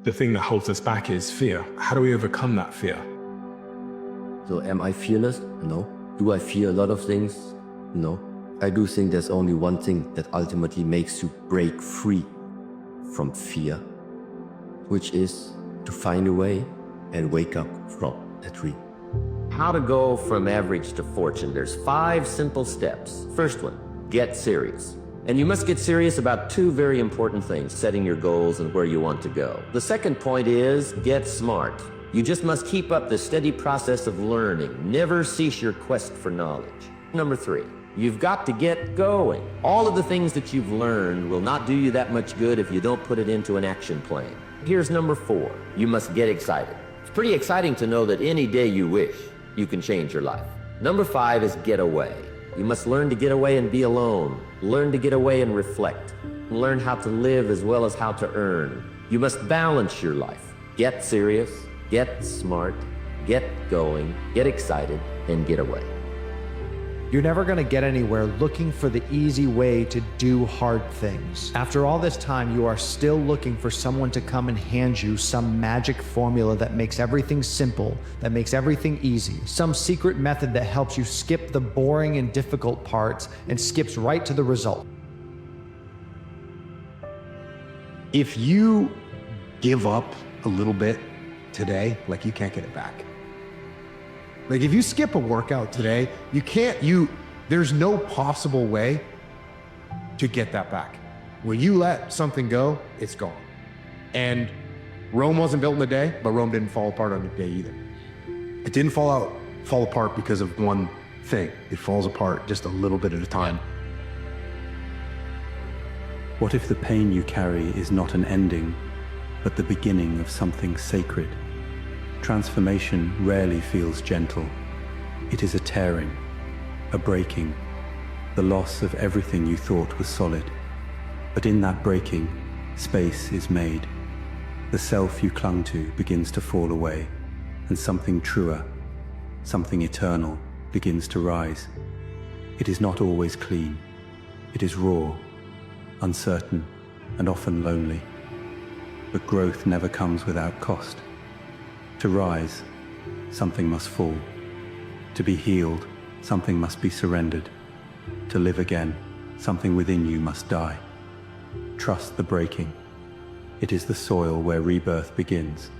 the thing that holds us back is fear. How do we overcome that fear? So am I fearless? No. Do I fear a lot of things? No. I do think there's only one thing that ultimately makes you break free from fear, which is to find a way and wake up from a dream. How to go from average to fortune. There's 5 simple steps. First one, get serious. And you must get serious about 2 very important things, setting your goals and where you want to go. The second point is get smart. You just must keep up the steady process of learning. Never cease your quest for knowledge. Number 3, you've got to get going. All of the things that you've learned will not do you that much good if you don't put it into an action plan. Here's number 4, you must get excited. It's pretty exciting to know that any day you wish, you can change your life. Number 5 is get away. You must learn to get away and be alone. Learn to get away and reflect. Learn how to live as well as how to earn. You must balance your life. Get serious, get smart, get going, get excited, and get away. You're never going to get anywhere looking for the easy way to do hard things. After all this time, you are still looking for someone to come and hand you some magic formula that makes everything simple, that makes everything easy, some secret method that helps you skip the boring and difficult parts and skips right to the result. If you give up a little bit today, like, you can't get it back. Like, if you skip a workout today, there's no possible way to get that back. When you let something go, it's gone. And Rome wasn't built in a day, but Rome didn't fall apart on a day either. It didn't fall apart because of one thing. It falls apart just a little bit at a time. What if the pain you carry is not an ending, but the beginning of something sacred? Transformation rarely feels gentle. It is a tearing, a breaking, the loss of everything you thought was solid. But in that breaking, space is made. The self you clung to begins to fall away, and something truer, something eternal, begins to rise. It is not always clean. It is raw, uncertain, and often lonely. But growth never comes without cost. To rise, something must fall. To be healed, something must be surrendered. To live again, something within you must die. Trust the breaking. It is the soil where rebirth begins.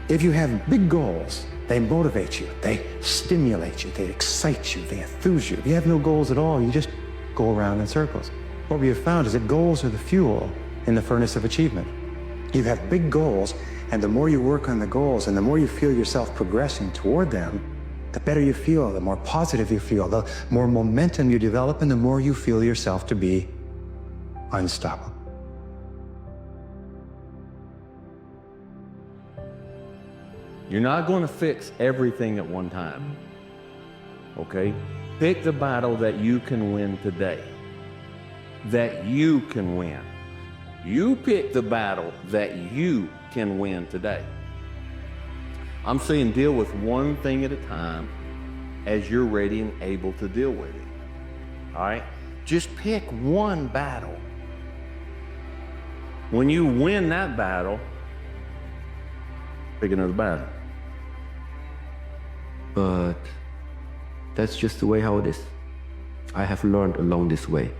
If you have big goals, they motivate you, they stimulate you, they excite you, they enthuse you. If you have no goals at all, you just go around in circles. What we have found is that goals are the fuel in the furnace of achievement. You have big goals, and the more you work on the goals and the more you feel yourself progressing toward them, the better you feel, the more positive you feel, the more momentum you develop, and the more you feel yourself to be unstoppable. You're not going to fix everything at one time, okay? Pick the battle that you can win today. That you can win. You pick the battle that you can win today. I'm saying deal with one thing at a time as you're ready and able to deal with it. All right? Just pick one battle. When you win that battle, pick another battle. But that's just the way how it is. I have learned along this way.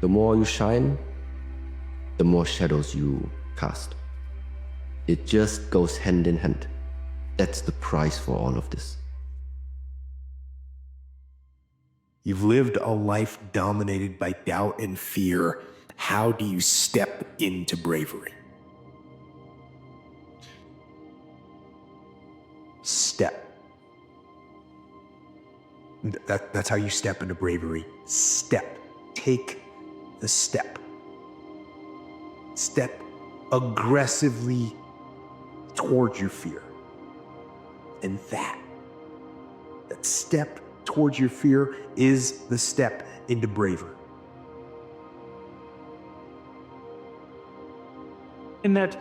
The more you shine, the more shadows you cast. It just goes hand in hand. That's the price for all of this. You've lived a life dominated by doubt and fear. How do you step into bravery? Step. That's how you step into bravery. Step. Take the step. Step aggressively towards your fear. And that step towards your fear is the step into bravery. In that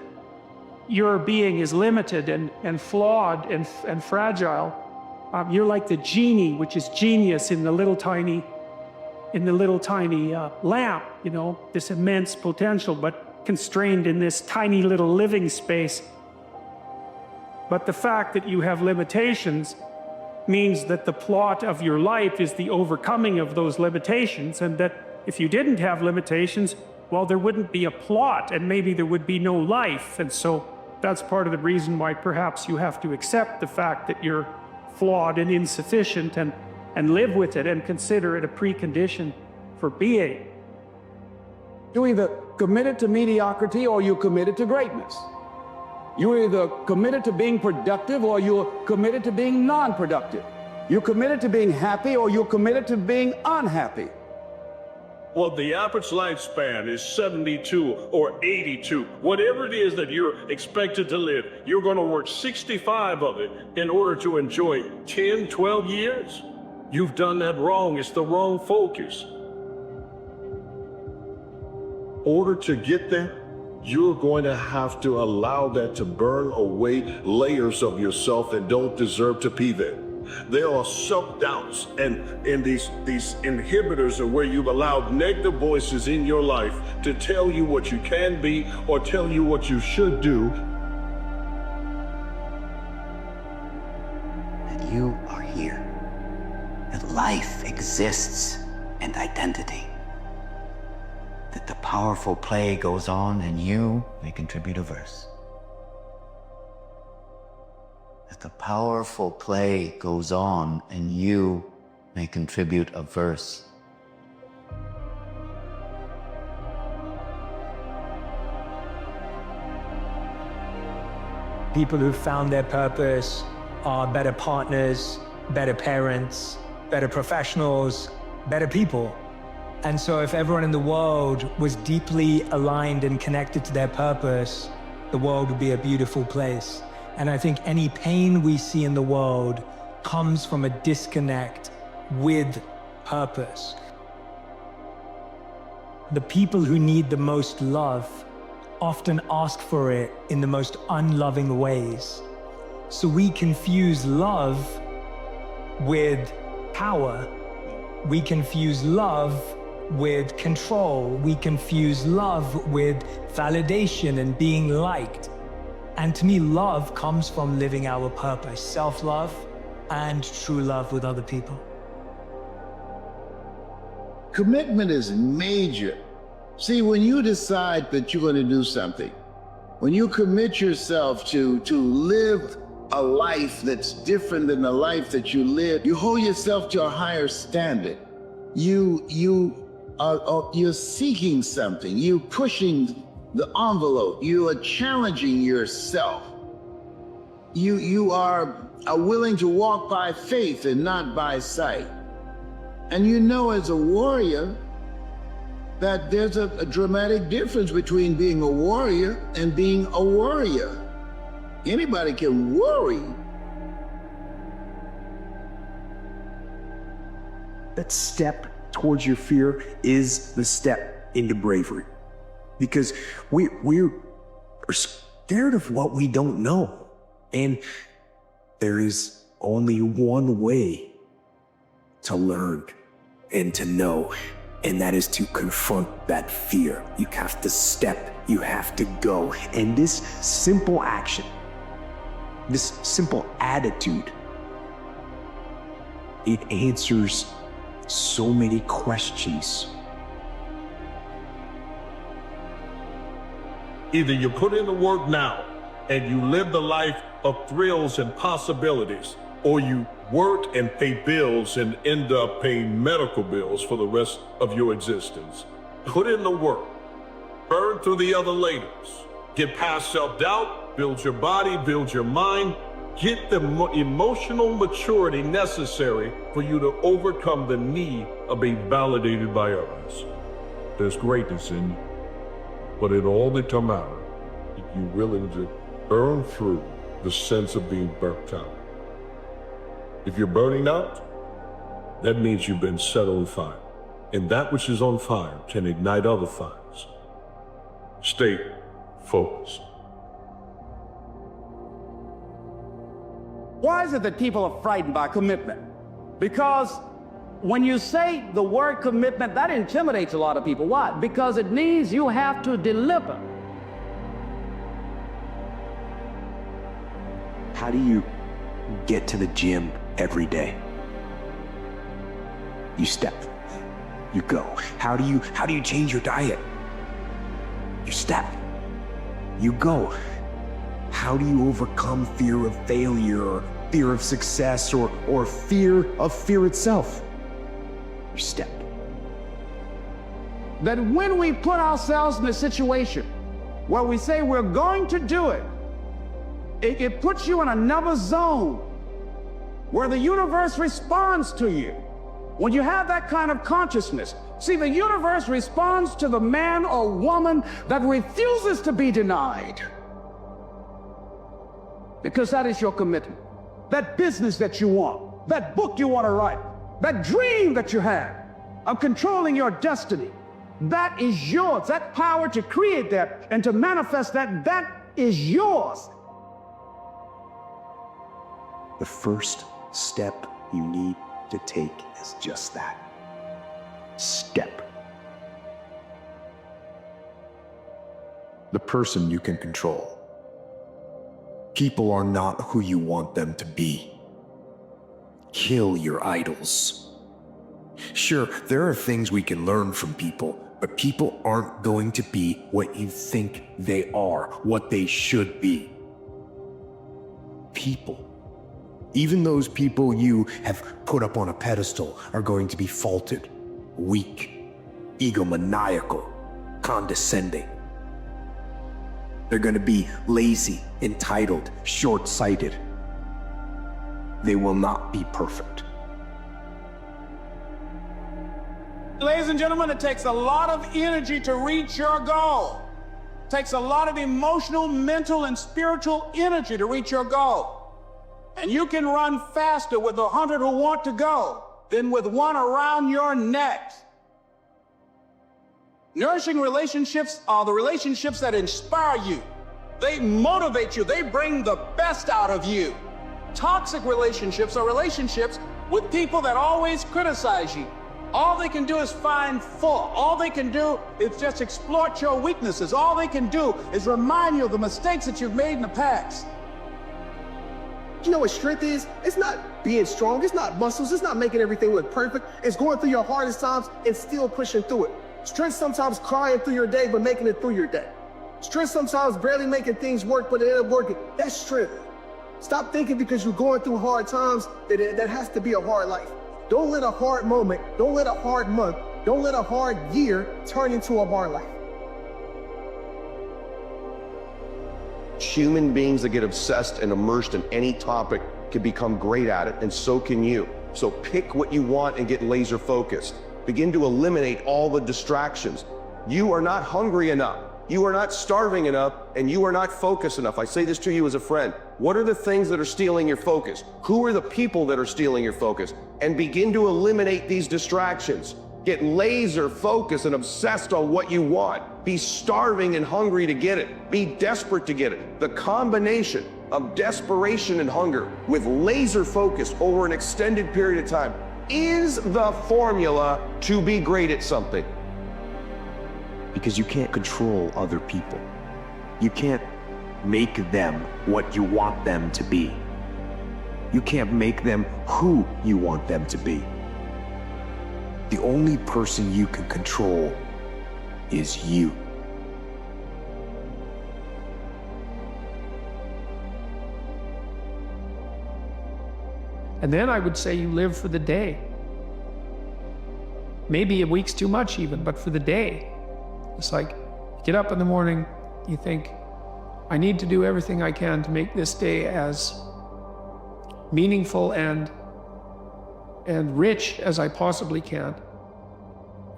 your being is limited and flawed and fragile. You're like the genie, which is genius in the little tiny in the little tiny lamp, you know, this immense potential, but constrained in this tiny little living space. But the fact that you have limitations means that the plot of your life is the overcoming of those limitations, and that if you didn't have limitations, well, there wouldn't be a plot, and maybe there would be no life. And so that's part of the reason why perhaps you have to accept the fact that you're flawed and insufficient, and live with it and consider it a precondition for being. You're either committed to mediocrity or you're committed to greatness. You're either committed to being productive or you're committed to being non-productive. You're committed to being happy or you're committed to being unhappy. Well, the average lifespan is 72 or 82. Whatever it is that you're expected to live, you're going to work 65 of it in order to enjoy 10, 12 years? You've done that wrong. It's the wrong focus. In order to get there, you're going to have to allow that to burn away layers of yourself that don't deserve to be there. There are self-doubts and these inhibitors of where you've allowed negative voices in your life to tell you what you can be or tell you what you should do. That you are here. That life exists and identity. That the powerful play goes on and you may contribute a verse. That the powerful play goes on and you may contribute a verse. People who found their purpose are better partners, better parents, better professionals, better people. And so if everyone in the world was deeply aligned and connected to their purpose, the world would be a beautiful place. And I think any pain we see in the world comes from a disconnect with purpose. The people who need the most love often ask for it in the most unloving ways. So we confuse love with power. We confuse love with control. We confuse love with validation and being liked. And to me, love comes from living our purpose, self-love and true love with other people. Commitment is major. See, when you decide that you're going to do something, when you commit yourself to live a life that's different than the life that you live, you hold yourself to a higher standard. You're seeking something. You're pushing the envelope. You are challenging yourself. You are willing to walk by faith and not by sight. And you know, as a warrior, that there's a dramatic difference between being a warrior and being a worrier. Anybody can worry. That step towards your fear is the step into bravery. Because we're scared of what we don't know. And there is only one way to learn and to know, and that is to confront that fear. You have to step, you have to go. And this simple action, this simple attitude, it answers so many questions. Either you put in the work now and you live the life of thrills and possibilities, or you work and pay bills and end up paying medical bills for the rest of your existence. Put in the work, burn through the other layers, get past self-doubt, build your body, build your mind, get the emotional maturity necessary for you to overcome the need of being validated by others. There's greatness in you, but it'll only come out if you're willing to burn through the sense of being burnt out. If you're burning out, that means you've been set on fire. And that which is on fire can ignite other fires. Stay focused. Why is it that people are frightened by commitment? Because when you say the word commitment, that intimidates a lot of people. Why? Because it means you have to deliver. How do you get to the gym every day? You step, you go. How do you change your diet? You step, you go. How do you overcome fear of failure, or fear of success, or fear of fear itself? You step. That when we put ourselves in a situation where we say we're going to do it, it puts you in another zone where the universe responds to you. When you have that kind of consciousness, see, the universe responds to the man or woman that refuses to be denied. Because that is your commitment. That business that you want, that book you want to write, that dream that you have of controlling your destiny, that is yours. That power to create that and to manifest that, that is yours. The first step you need to take is just that. Step. The person you can control. People are not who you want them to be. Kill your idols. Sure, there are things we can learn from people, but people aren't going to be what you think they are, what they should be. People. Even those people you have put up on a pedestal are going to be faulted, weak, egomaniacal, condescending. They're going to be lazy, entitled, short-sighted. They will not be perfect. Ladies and gentlemen, it takes a lot of energy to reach your goal. It takes a lot of emotional, mental, and spiritual energy to reach your goal. And you can run faster with 100 who want to go than with one around your neck. Nourishing relationships are the relationships that inspire you. They motivate you. They bring the best out of you. Toxic relationships are relationships with people that always criticize you. All they can do is find fault. All they can do is just exploit your weaknesses. All they can do is remind you of the mistakes that you've made in the past. You know what strength is? It's not being strong. It's not muscles. It's not making everything look perfect. It's going through your hardest times and still pushing through it. Strength sometimes crying through your day, but making it through your day. Strength sometimes barely making things work, but it ends up working. That's strength. Stop thinking because you're going through hard times that has to be a hard life. Don't let a hard moment, don't let a hard month, don't let a hard year turn into a hard life. Human beings that get obsessed and immersed in any topic can become great at it, and so can you. So pick what you want and get laser focused. Begin to eliminate all the distractions. You are not hungry enough. You are not starving enough, and you are not focused enough. I say this to you as a friend. What are the things that are stealing your focus? Who are the people that are stealing your focus? And begin to eliminate these distractions. Get laser focused and obsessed on what you want. Be starving and hungry to get it. Be desperate to get it. The combination of desperation and hunger with laser focus over an extended period of time is the formula to be great at something. Because you can't control other people. You can't make them what you want them to be. You can't make them who you want them to be. The only person you can control is you. And then I would say you live for the day. Maybe a week's too much even, but for the day. It's like, get up in the morning, you think, I need to do everything I can to make this day as meaningful and rich as I possibly can.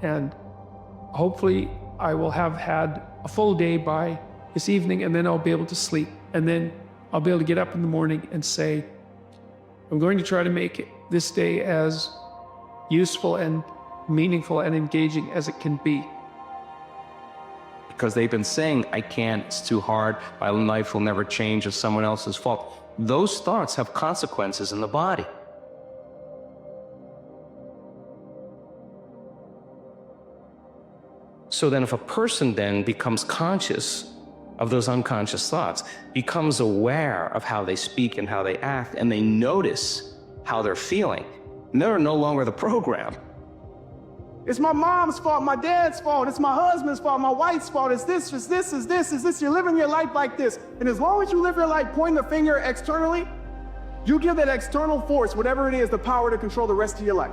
And hopefully I will have had a full day by this evening, and then I'll be able to sleep. And then I'll be able to get up in the morning and say, I'm going to try to make this day as useful and meaningful and engaging as it can be. Because they've been saying, I can't, it's too hard, my life will never change, it's someone else's fault. Those thoughts have consequences in the body. So then if a person then becomes conscious of those unconscious thoughts, becomes aware of how they speak and how they act, and they notice how they're feeling, and they're no longer the program. It's my mom's fault, my dad's fault, it's my husband's fault, my wife's fault, it's this, it's this, it's this, it's this. You're living your life like this. And as long as you live your life pointing the finger externally, you give that external force, whatever it is, the power to control the rest of your life.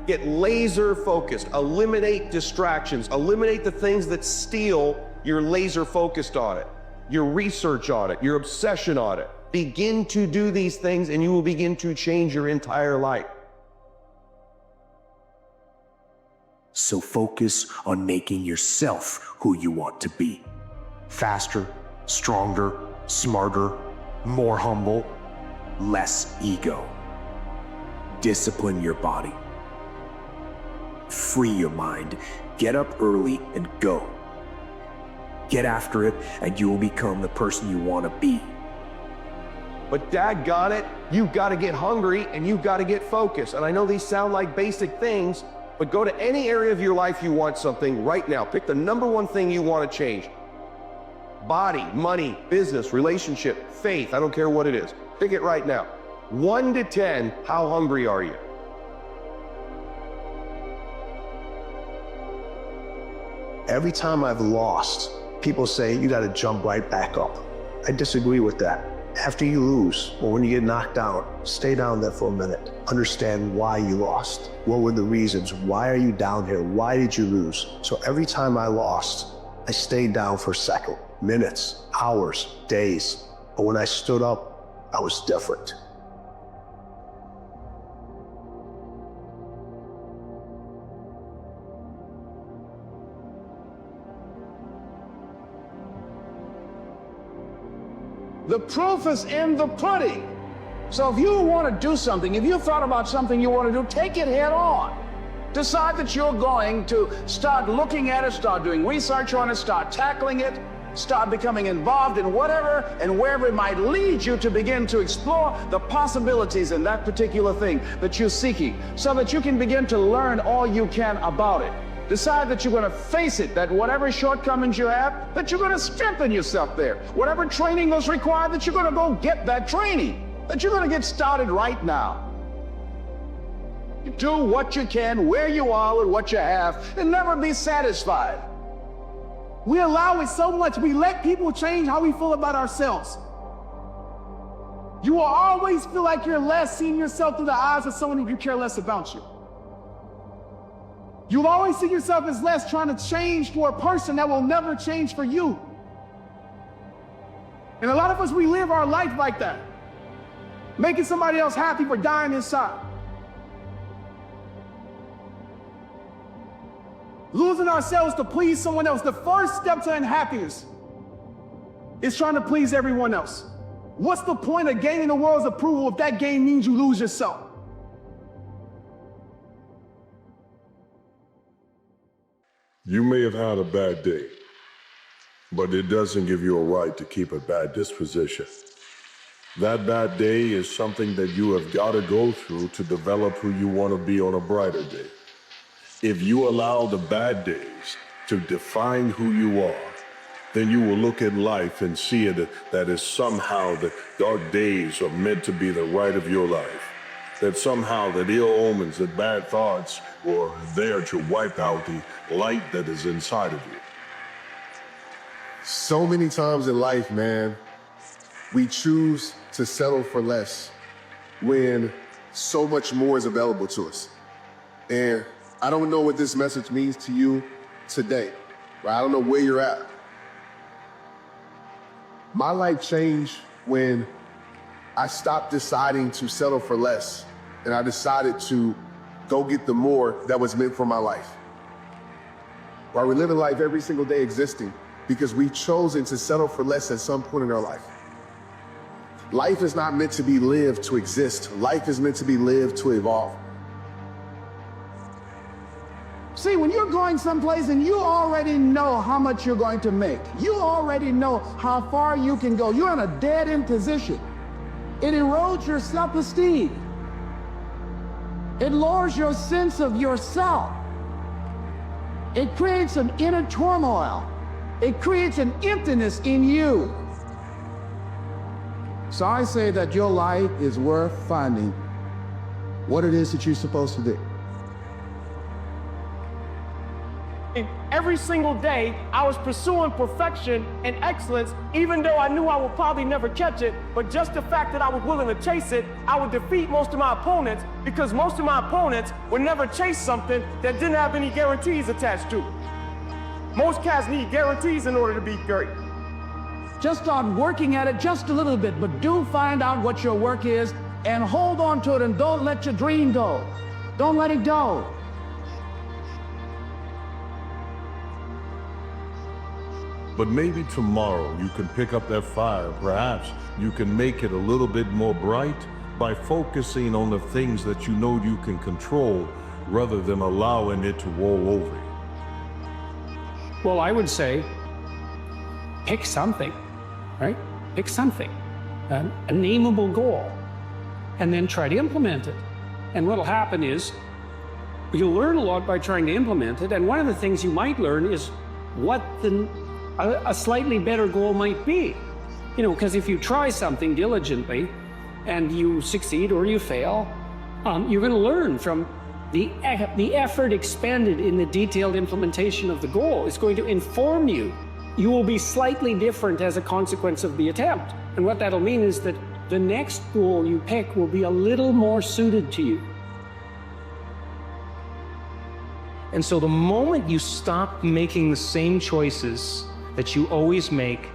Get laser focused, eliminate distractions, eliminate the things that steal your laser focused on it, your research on it, your obsession on it. Begin to do these things and you will begin to change your entire life. So focus on making yourself who you want to be. Faster, stronger, smarter, more humble, less ego. Discipline your body. Free your mind. Get up early and go. Get after it and you will become the person you want to be. But daggone it, you've got to get hungry and you've got to get focused. And I know these sound like basic things, but go to any area of your life you want something right now. Pick the number one thing you want to change. Body, money, business, relationship, faith, I don't care what it is. Pick it right now. 1 to 10, how hungry are you? Every time I've lost, people say you got to jump right back up. I disagree with that. After you lose, or when you get knocked down, stay down there for a minute. Understand why you lost. What were the reasons? Why are you down here? Why did you lose? So every time I lost, I stayed down for a second, minutes, hours, days. But when I stood up, I was different. The proof is in the pudding. So if you want to do something, if you thought about something you want to do, take it head on. Decide that you're going to start looking at it, start doing research on it, start tackling it, start becoming involved in whatever and wherever it might lead you to begin to explore the possibilities in that particular thing that you're seeking, so that you can begin to learn all you can about it. Decide that you're going to face it, that whatever shortcomings you have, that you're going to strengthen yourself there. Whatever training was required, that you're going to go get that training, that you're going to get started right now. You do what you can, where you are, with what you have, and never be satisfied. We allow it so much, we let people change how we feel about ourselves. You will always feel like you're less seeing yourself through the eyes of someone who could care less about you. You'll always see yourself as less trying to change for a person that will never change for you. And a lot of us, we live our life like that. Making somebody else happy for dying inside. Losing ourselves to please someone else. The first step to unhappiness is trying to please everyone else. What's the point of gaining the world's approval if that gain means you lose yourself? You may have had a bad day, but it doesn't give you a right to keep a bad disposition. That bad day is something that you have got to go through to develop who you want to be on a brighter day. If you allow the bad days to define who you are, then you will look at life and see it that is somehow the dark days are meant to be the right of your life. That somehow that ill omens, that bad thoughts were there to wipe out the light that is inside of you. So many times in life, man, we choose to settle for less when so much more is available to us. And I don't know what this message means to you today, right? I don't know where you're at. My life changed when I stopped deciding to settle for less and I decided to go get the more that was meant for my life. Right? We're living life every single day existing because we've chosen to settle for less at some point in our life. Life is not meant to be lived to exist. Life is meant to be lived to evolve. See, when you're going someplace and you already know how much you're going to make, you already know how far you can go, you're in a dead-end position. It erodes your self-esteem. It lowers your sense of yourself. It creates an inner turmoil. It creates an emptiness in you. So I say that your life is worth finding what it is that you're supposed to do. Every single day, I was pursuing perfection and excellence, even though I knew I would probably never catch it. But just the fact that I was willing to chase it, I would defeat most of my opponents, because most of my opponents would never chase something that didn't have any guarantees attached to it. Most cats need guarantees in order to be great. Just start working at it just a little bit, but do find out what your work is and hold on to it, and don't let your dream go. Don't let it go. But maybe tomorrow you can pick up that fire. Perhaps you can make it a little bit more bright by focusing on the things that you know you can control rather than allowing it to roll over you. Well, I would say, pick something, right? Pick something, a nameable goal, and then try to implement it. And what'll happen is, you'll learn a lot by trying to implement it, and one of the things you might learn is what a slightly better goal might be. You know, because if you try something diligently and you succeed or you fail, you're going to learn from the effort expended in the detailed implementation of the goal. Is going to inform you. You will be slightly different as a consequence of the attempt. And what that'll mean is that the next goal you pick will be a little more suited to you. And so the moment you stop making the same choices that you always make,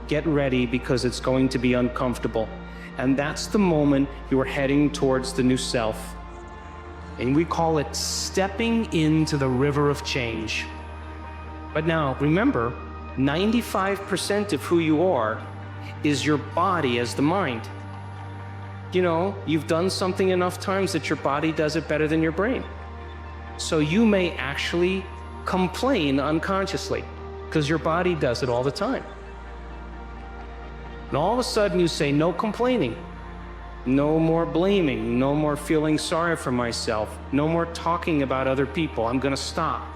get ready, because it's going to be uncomfortable. And that's the moment you're heading towards the new self. And we call it stepping into the river of change. But now, remember, 95% of who you are is your body as the mind. You know, you've done something enough times that your body does it better than your brain. So you may actually complain unconsciously, because your body does it all the time. And all of a sudden you say, no complaining, no more blaming, no more feeling sorry for myself, no more talking about other people. I'm going to stop.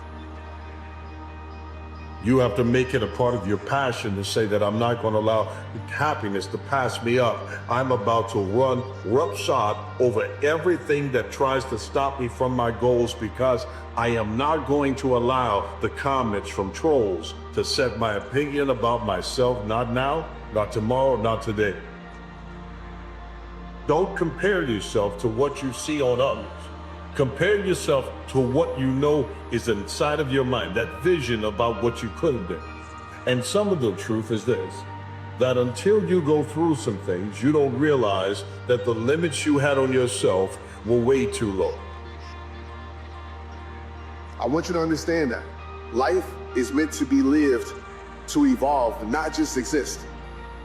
You have to make it a part of your passion to say that I'm not going to allow happiness to pass me up. I'm about to run roughshod over everything that tries to stop me from my goals, because I am not going to allow the comments from trolls to set my opinion about myself, not now, not tomorrow, not today. Don't compare yourself to what you see on others. Compare yourself to what you know is inside of your mind, that vision about what you could have been. And some of the truth is this, that until you go through some things, you don't realize that the limits you had on yourself were way too low. I want you to understand that life is meant to be lived, to evolve, not just exist.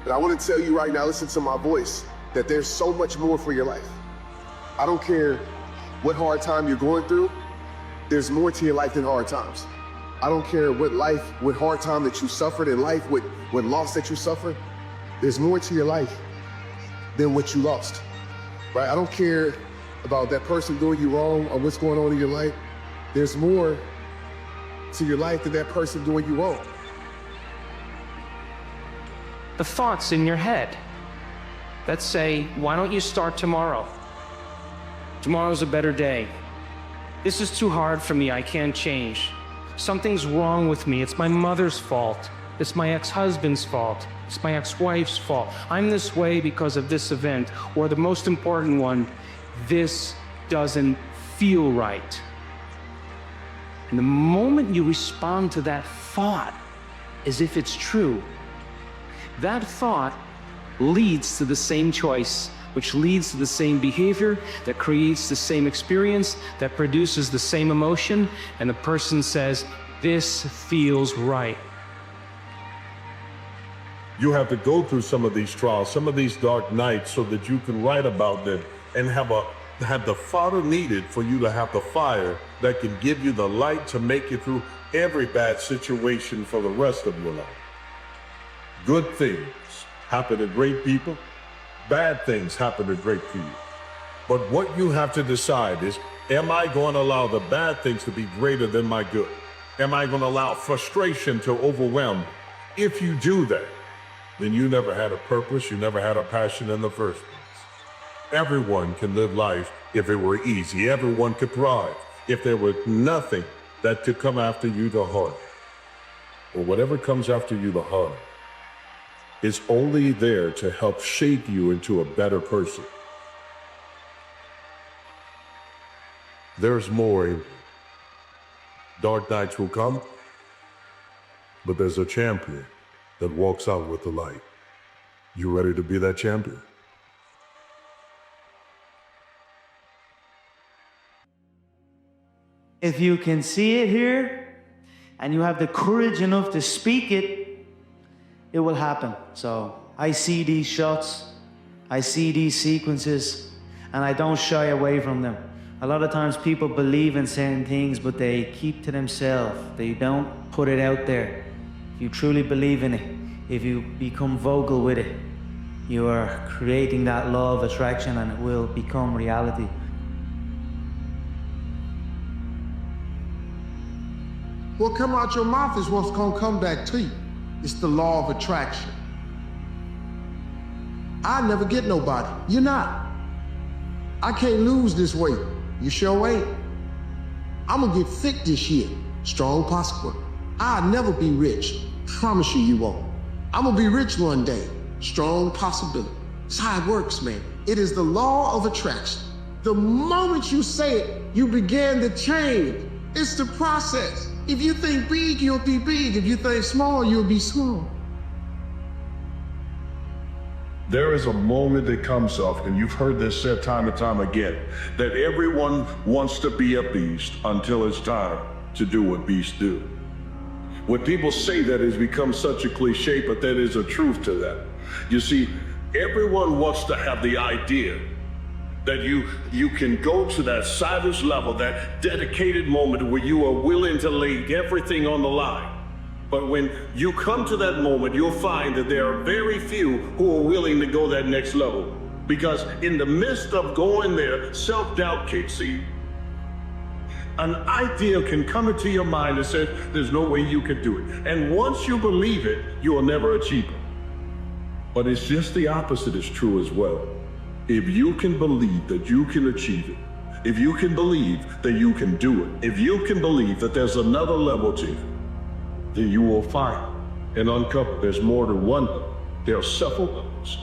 And I want to tell you right now, listen to my voice, that there's so much more for your life. I don't care what hard time you're going through, there's more to your life than hard times. I don't care what hard time that you suffered in life, what loss that you suffered, there's more to your life than what you lost, right? I don't care about that person doing you wrong or what's going on in your life. There's more to your life than that person doing you wrong. The thoughts in your head that say, why don't you start tomorrow? Tomorrow's a better day. This is too hard for me, I can't change. Something's wrong with me, it's my mother's fault. It's my ex-husband's fault. It's my ex-wife's fault. I'm this way because of this event. Or the most important one, this doesn't feel right. And the moment you respond to that thought as if it's true, that thought leads to the same choice, which leads to the same behavior, that creates the same experience, that produces the same emotion, and the person says, this feels right. You have to go through some of these trials, some of these dark nights, so that you can write about them and have the fodder needed for you to have the fire that can give you the light to make it through every bad situation for the rest of your life. Good things happen to great people. Bad things happen to great people. But what you have to decide is, Am I going to allow the bad things to be greater than my good? Am I going to allow frustration to overwhelm me? If you do that, then you never had a purpose, you never had a passion in the first place. Everyone can live life if it were easy. Everyone could thrive if there was nothing that could come after you the hard. Or whatever comes after you the hard is only there to help shape you into a better person. There's more. Dark nights will come, but there's a champion that walks out with the light. You ready to be that champion? If you can see it here, and you have the courage enough to speak it, it will happen. So I see these shots, I see these sequences, and I don't shy away from them. A lot of times people believe in certain things, but they keep to themselves. They don't put it out there. If you truly believe in it, if you become vocal with it, you are creating that law of attraction and it will become reality. What come out your mouth is what's gonna come back to you. It's the law of attraction. I never get nobody. You're not. I can't lose this weight. You sure ain't. I'm gonna get fit this year. Strong possible. I'll never be rich. Promise you, you won't. I'm gonna be rich one day. Strong possibility. That's how it works, man. It is the law of attraction. The moment you say it, you begin to change. It's the process. If you think big, you'll be big. If you think small, you'll be small. There is a moment that comes up, and you've heard this said time and time again, that everyone wants to be a beast until it's time to do what beasts do. When people say that, it's become such a cliche, but there is a truth to that. You see, everyone wants to have the idea that you can go to that savage level, that dedicated moment where you are willing to lay everything on the line. But when you come to that moment, you'll find that there are very few who are willing to go that next level. Because in the midst of going there, self-doubt kicks in. An idea can come into your mind and say, there's no way you can do it. And once you believe it, you will never achieve it. But it's just the opposite is true as well. If you can believe that you can achieve it, if you can believe that you can do it, if you can believe that there's another level to it, then you will find and uncover there's more than one level. There are several levels.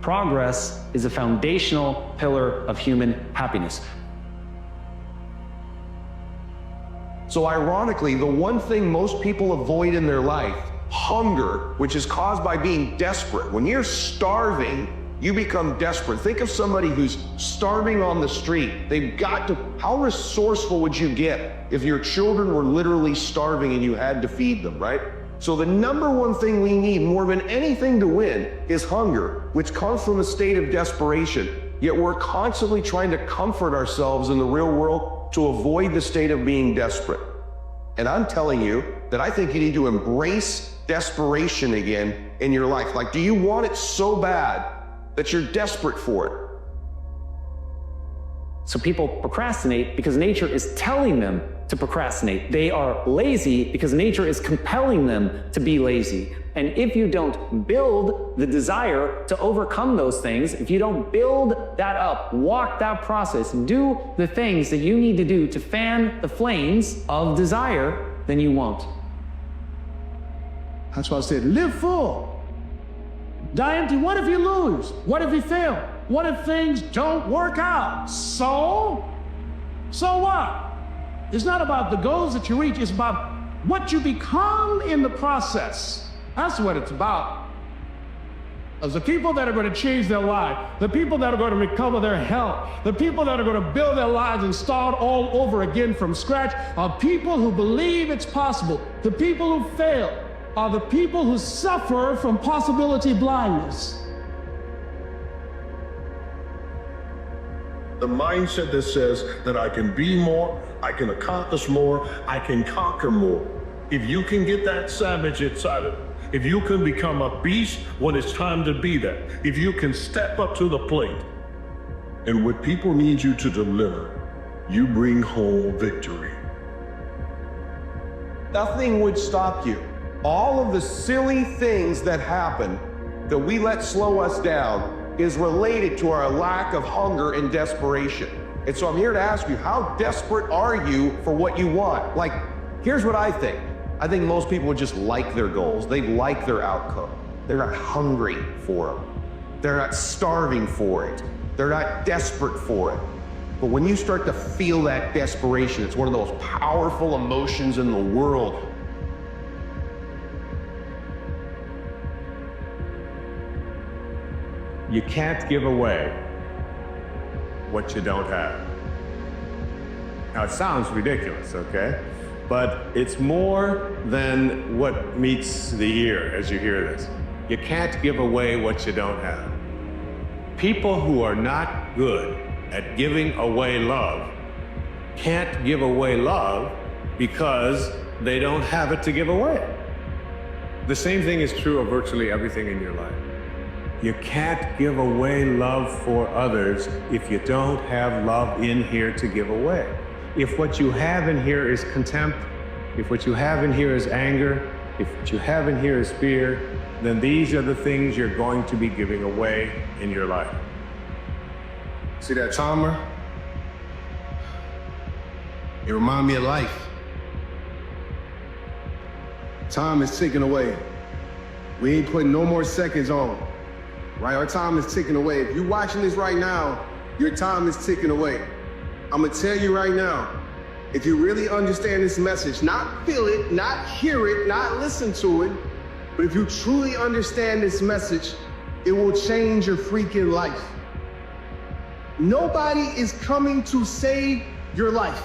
Progress is a foundational pillar of human happiness. So ironically, the one thing most people avoid in their life, hunger, which is caused by being desperate. When you're starving, you become desperate. Think of somebody who's starving on the street. They've got to, how resourceful would you get if your children were literally starving and you had to feed them, right? So the number one thing we need more than anything to win is hunger, which comes from a state of desperation. Yet we're constantly trying to comfort ourselves in the real world to avoid the state of being desperate. And I'm telling you that I think you need to embrace desperation again in your life. Like, do you want it so bad that you're desperate for it? So people procrastinate because nature is telling them to procrastinate. They are lazy because nature is compelling them to be lazy. And if you don't build the desire to overcome those things, if you don't build that up, walk that process, do the things that you need to do to fan the flames of desire, then you won't. That's why I said, live full. Die empty. What if you lose? What if you fail? What if things don't work out? So what? It's not about the goals that you reach, it's about what you become in the process. That's what it's about. As the people that are going to change their life, the people that are going to recover their health, the people that are going to build their lives and start all over again from scratch are people who believe it's possible. The people who fail are the people who suffer from possibility blindness. The mindset that says that I can be more, I can accomplish more, I can conquer more. If you can get that savage inside of it, if you can become a beast when it's time to be that, if you can step up to the plate, And what people need you to deliver, you bring home victory. Nothing would stop you. All of the silly things that happen that we let slow us down is related to our lack of hunger and desperation. And so I'm here to ask you, how desperate are you for what you want? Like, here's what I think. I think most people would just like their goals. They like their outcome. They're not hungry for them. They're not starving for it. They're not desperate for it. But when you start to feel that desperation, it's one of the most powerful emotions in the world. You can't give away what you don't have. Now, it sounds ridiculous, okay? But it's more than what meets the ear as you hear this. You can't give away what you don't have. People who are not good at giving away love can't give away love because they don't have it to give away. The same thing is true of virtually everything in your life. You can't give away love for others if you don't have love in here to give away. If what you have in here is contempt, if what you have in here is anger, if what you have in here is fear, then these are the things you're going to be giving away in your life. See that timer? It reminds me of life. Time is ticking away. We ain't putting no more seconds on. Right? Our time is ticking away. If you're watching this right now, your time is ticking away. I'm gonna tell you right now, if you really understand this message, not feel it, not hear it, not listen to it, but if you truly understand this message, it will change your freaking life. Nobody is coming to save your life.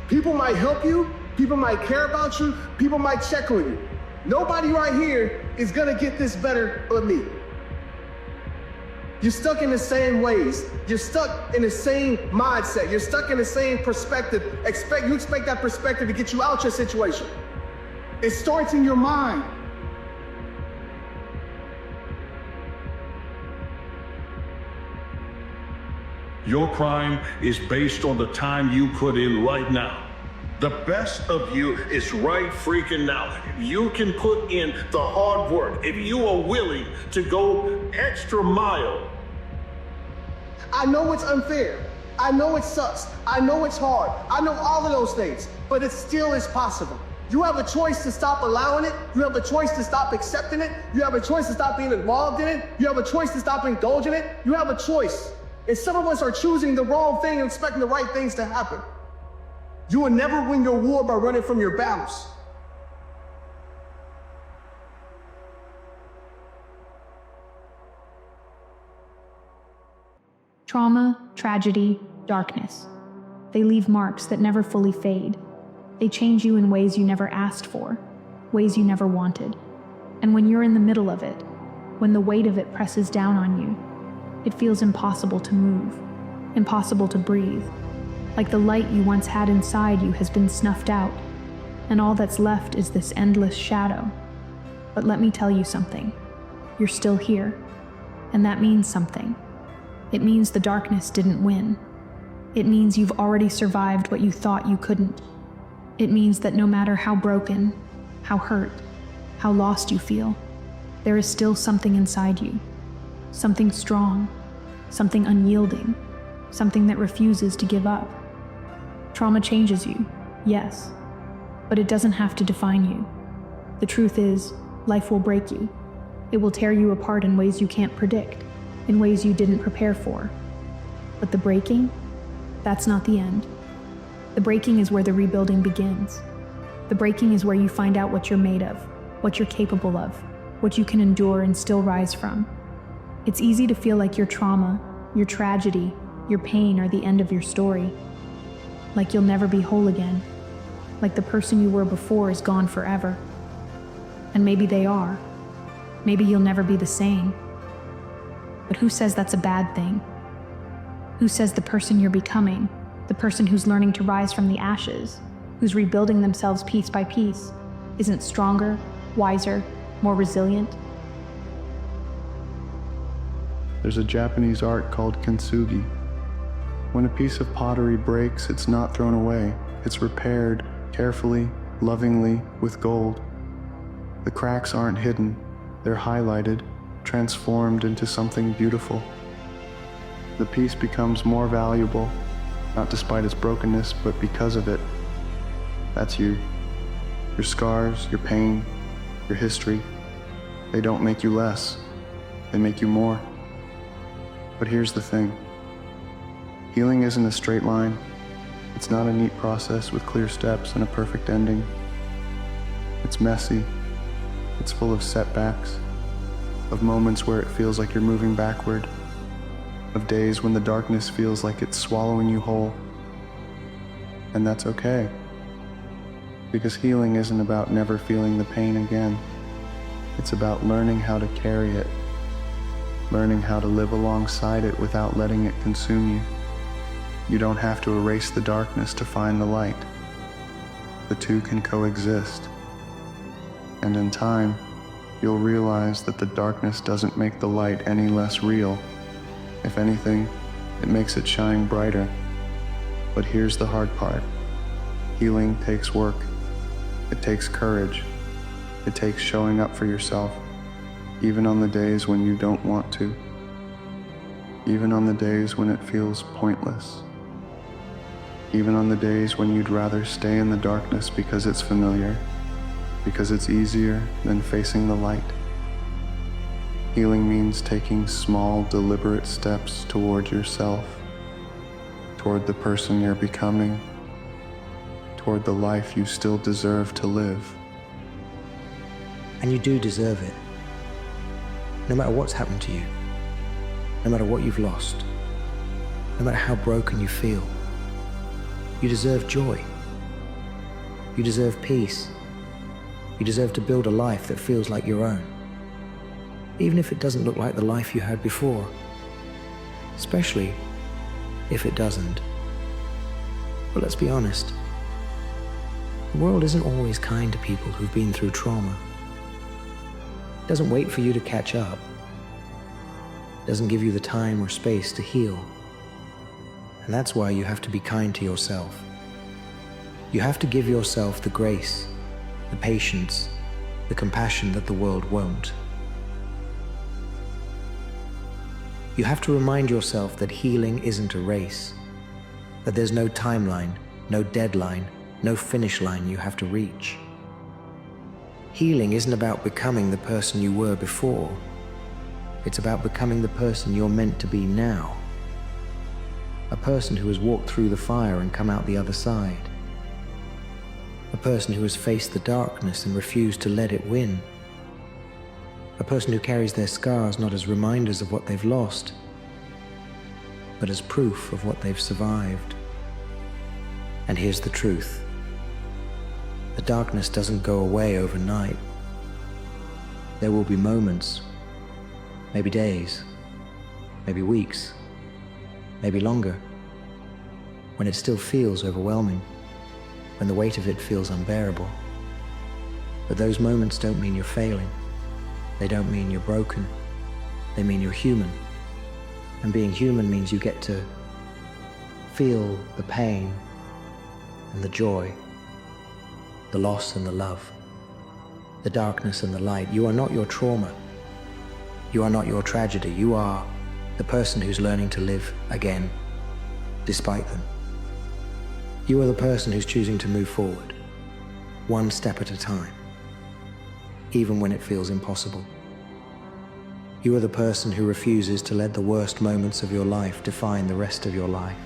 People might help you, people might care about you, people might check on you. Nobody right here is gonna get this better but me. You're stuck in the same ways. You're stuck in the same mindset. You're stuck in the same perspective. You expect that perspective to get you out your situation. It starts in your mind. Your crime is based on the time you put in right now. The best of you is right freaking now. You can put in the hard work if you are willing to go extra mile. I know it's unfair. I know it sucks. I know it's hard. I know all of those things, but it still is possible. You have a choice to stop allowing it. You have a choice to stop accepting it. You have a choice to stop being involved in it. You have a choice to stop indulging it. You have a choice. And some of us are choosing the wrong thing and expecting the right things to happen. You will never win your war by running from your battles. Trauma, tragedy, darkness. They leave marks that never fully fade. They change you in ways you never asked for, ways you never wanted. And when you're in the middle of it, when the weight of it presses down on you, it feels impossible to move, impossible to breathe. Like the light you once had inside you has been snuffed out, and all that's left is this endless shadow. But let me tell you something. You're still here, and that means something. It means the darkness didn't win. It means you've already survived what you thought you couldn't. It means that no matter how broken, how hurt, how lost you feel, there is still something inside you. Something strong, something unyielding, something that refuses to give up. Trauma changes you, yes, but it doesn't have to define you. The truth is, life will break you. It will tear you apart in ways you can't predict, in ways you didn't prepare for. But the breaking, that's not the end. The breaking is where the rebuilding begins. The breaking is where you find out what you're made of, what you're capable of, what you can endure and still rise from. It's easy to feel like your trauma, your tragedy, your pain are the end of your story. Like you'll never be whole again. Like the person you were before is gone forever. And maybe they are. Maybe you'll never be the same. But who says that's a bad thing? Who says the person you're becoming, the person who's learning to rise from the ashes, who's rebuilding themselves piece by piece, isn't stronger, wiser, more resilient? There's a Japanese art called kintsugi. When a piece of pottery breaks, it's not thrown away. It's repaired carefully, lovingly, with gold. The cracks aren't hidden. They're highlighted, transformed into something beautiful. The piece becomes more valuable, not despite its brokenness, but because of it. That's you. Your scars, your pain, your history, they don't make you less. They make you more. But here's the thing. Healing isn't a straight line. It's not a neat process with clear steps and a perfect ending. It's messy. It's full of setbacks, of moments where it feels like you're moving backward, of days when the darkness feels like it's swallowing you whole. And that's okay, because healing isn't about never feeling the pain again. It's about learning how to carry it, learning how to live alongside it without letting it consume you. You don't have to erase the darkness to find the light. The two can coexist. And in time, you'll realize that the darkness doesn't make the light any less real. If anything, it makes it shine brighter. But here's the hard part. Healing takes work. It takes courage. It takes showing up for yourself, even on the days when you don't want to. Even on the days when it feels pointless. Even on the days when you'd rather stay in the darkness because it's familiar, because it's easier than facing the light. Healing means taking small, deliberate steps toward yourself, toward the person you're becoming, toward the life you still deserve to live. And you do deserve it. No matter what's happened to you, no matter what you've lost, no matter how broken you feel, you deserve joy. You deserve peace. You deserve to build a life that feels like your own, even if it doesn't look like the life you had before, especially if it doesn't. But let's be honest, the world isn't always kind to people who've been through trauma. It doesn't wait for you to catch up. It doesn't give you the time or space to heal. And that's why you have to be kind to yourself. You have to give yourself the grace, the patience, the compassion that the world won't. You have to remind yourself that healing isn't a race, that there's no timeline, no deadline, no finish line you have to reach. Healing isn't about becoming the person you were before. It's about becoming the person you're meant to be now. A person who has walked through the fire and come out the other side. A person who has faced the darkness and refused to let it win. A person who carries their scars not as reminders of what they've lost, but as proof of what they've survived. And here's the truth. The darkness doesn't go away overnight. There will be moments, maybe days, maybe weeks, maybe longer, when it still feels overwhelming, when the weight of it feels unbearable. But those moments don't mean you're failing. They don't mean you're broken. They mean you're human. And being human means you get to feel the pain and the joy, the loss and the love, the darkness and the light. You are not your trauma. You are not your tragedy. You are the person who's learning to live again, despite them. You are the person who's choosing to move forward, one step at a time, even when it feels impossible. You are the person who refuses to let the worst moments of your life define the rest of your life.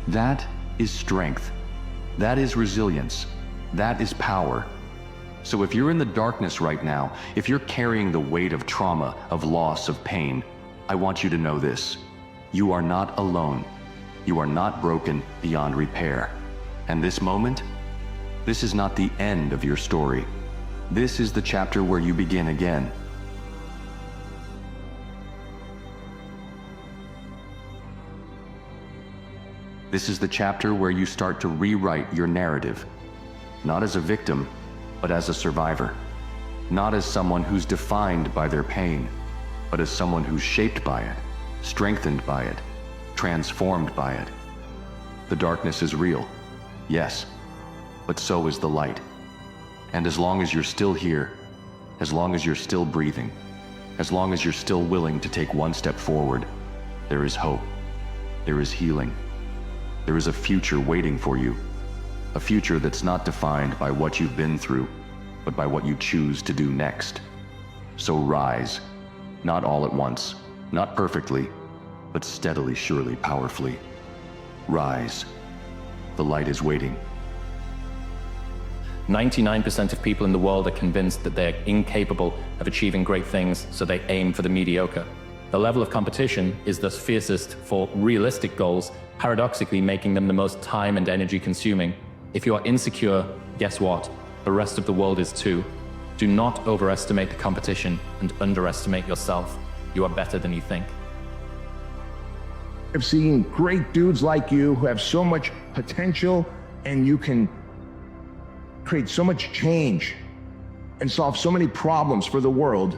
That is strength. That is resilience. That is power. So if you're in the darkness right now, if you're carrying the weight of trauma, of loss, of pain, I want you to know this. You are not alone. You are not broken beyond repair. And this moment, this is not the end of your story. This is the chapter where you begin again. This is the chapter where you start to rewrite your narrative, not as a victim, but as a survivor, not as someone who's defined by their pain, but as someone who's shaped by it, strengthened by it, transformed by it. The darkness is real, yes, but so is the light. And as long as you're still here, as long as you're still breathing, as long as you're still willing to take one step forward, there is hope, there is healing, there is a future waiting for you, a future that's not defined by what you've been through, but by what you choose to do next. So rise, not all at once, not perfectly, but steadily, surely, powerfully. Rise. The light is waiting. 99% of people in the world are convinced that they're incapable of achieving great things, so they aim for the mediocre. The level of competition is thus fiercest for realistic goals, paradoxically making them the most time and energy consuming. If you are insecure, guess what? The rest of the world is too. Do not overestimate the competition and underestimate yourself. You are better than you think. I've seen great dudes like you who have so much potential, and you can create so much change and solve so many problems for the world,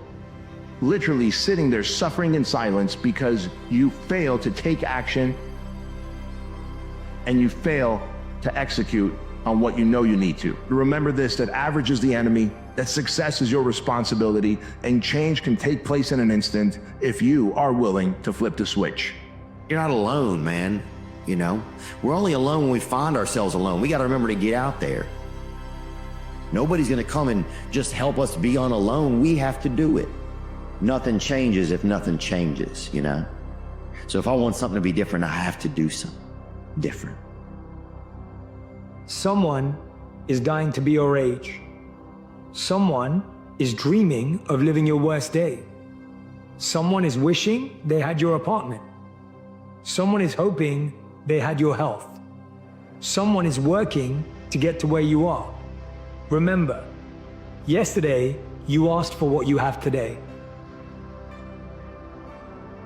literally sitting there suffering in silence because you fail to take action and you fail to execute on what you know you need to. Remember this, that average is the enemy, that success is your responsibility, and change can take place in an instant if you are willing to flip the switch. You're not alone, man. You know, we're only alone when we find ourselves alone. We got to remember to get out there. Nobody's going to come and just help us be on alone. We have to do it. Nothing changes if nothing changes, you know? So if I want something to be different, I have to do something different. Someone is dying to be your age. Someone is dreaming of living your worst day. Someone is wishing they had your apartment. Someone is hoping they had your health. Someone is working to get to where you are. Remember, yesterday you asked for what you have today.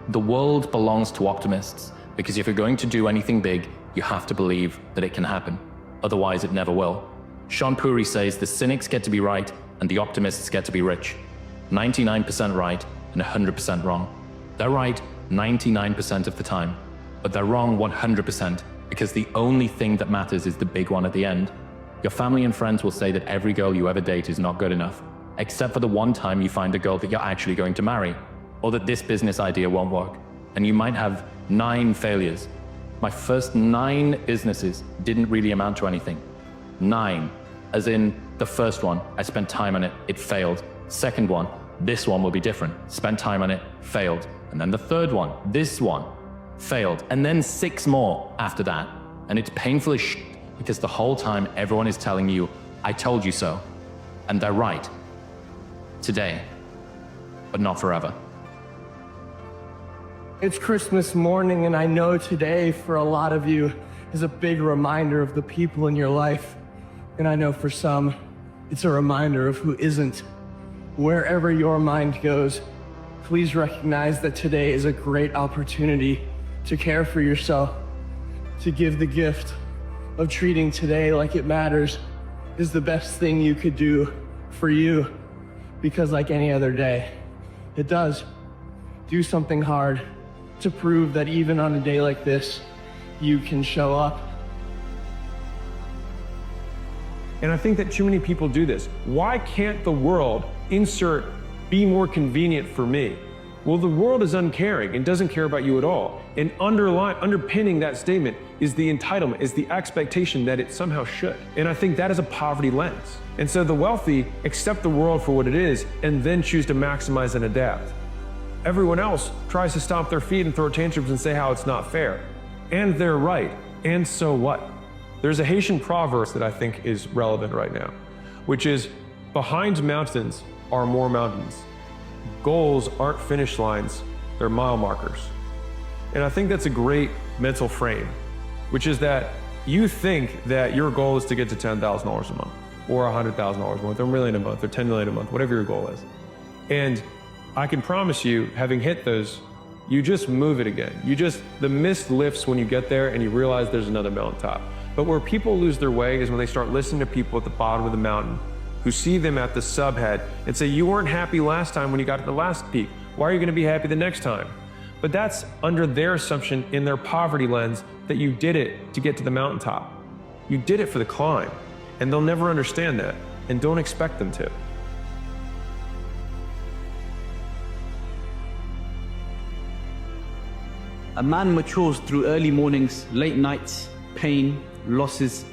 The world belongs to optimists, because if you're going to do anything big, you have to believe that it can happen. Otherwise, it never will. Sean Puri says the cynics get to be right and the optimists get to be rich. 99% right and 100% wrong. They're right 99% of the time, but they're wrong 100% because the only thing that matters is the big one at the end. Your family and friends will say that every girl you ever date is not good enough, except for the one time you find a girl that you're actually going to marry, or that this business idea won't work. And you might have 9 failures. My first 9 businesses didn't really amount to anything. 9, as in the first one, I spent time on it, it failed. Second one, this one will be different. Spent time on it, failed. And then the third one, this one, failed. And then 6 more after that. And it's painful as shit because the whole time everyone is telling you, I told you so. And they're right. Today, but not forever. It's Christmas morning, and I know today for a lot of you is a big reminder of the people in your life. And I know for some, it's a reminder of who isn't. Wherever your mind goes, please recognize that today is a great opportunity to care for yourself, to give the gift of treating today like it matters is the best thing you could do for you, because like any other day, it does. Do something hard to prove that even on a day like this, you can show up. And I think that too many people do this. Why can't the world insert be more convenient for me? Well, the world is uncaring and doesn't care about you at all. And underpinning that statement is the entitlement, is the expectation that it somehow should. And I think that is a poverty lens. And so the wealthy accept the world for what it is and then choose to maximize and adapt. Everyone else tries to stomp their feet and throw tantrums and say how it's not fair. And they're right. And so what? There's a Haitian proverb that I think is relevant right now, which is, behind mountains are more mountains. Goals aren't finish lines, they're mile markers. And I think that's a great mental frame, which is that you think that your goal is to get to $10,000 a month, or $100,000 a month, or $1 million a month, or $10 million a month, whatever your goal is. And I can promise you, having hit those, you just move it again. The mist lifts when you get there and you realize there's another mountaintop. But where people lose their way is when they start listening to people at the bottom of the mountain who see them at the subhead and say, you weren't happy last time when you got to the last peak. Why are you going to be happy the next time? But that's under their assumption in their poverty lens that you did it to get to the mountaintop. You did it for the climb, and they'll never understand that, and don't expect them to. A man matures through early mornings, late nights, pain, losses,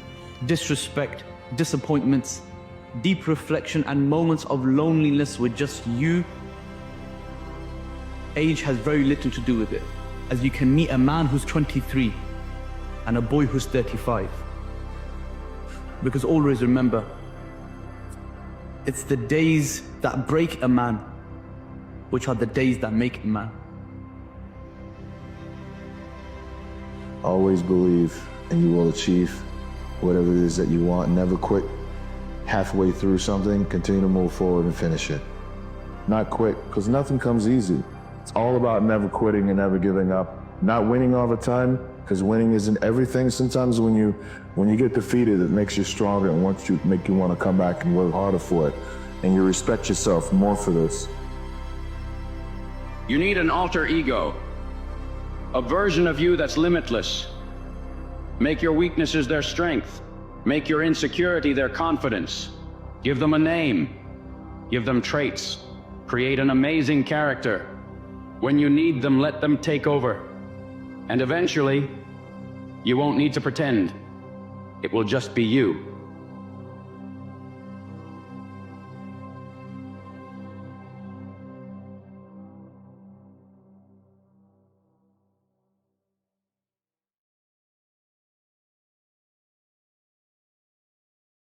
disrespect, disappointments, deep reflection, and moments of loneliness with just you. Age has very little to do with it, as you can meet a man who's 23 and a boy who's 35. Because always remember, it's the days that break a man, which are the days that make a man. Always believe, and you will achieve whatever it is that you want. Never quit halfway through something. Continue to move forward and finish it. Not quit, because nothing comes easy. It's all about never quitting and never giving up. Not winning all the time, because winning isn't everything. Sometimes when you get defeated, it makes you stronger and wants you make you want to come back and work harder for it. And you respect yourself more for this. You need an alter ego. A version of you that's limitless. Make your weaknesses their strength. Make your insecurity their confidence. Give them a name. Give them traits. Create an amazing character. When you need them, let them take over. And eventually, you won't need to pretend. It will just be you.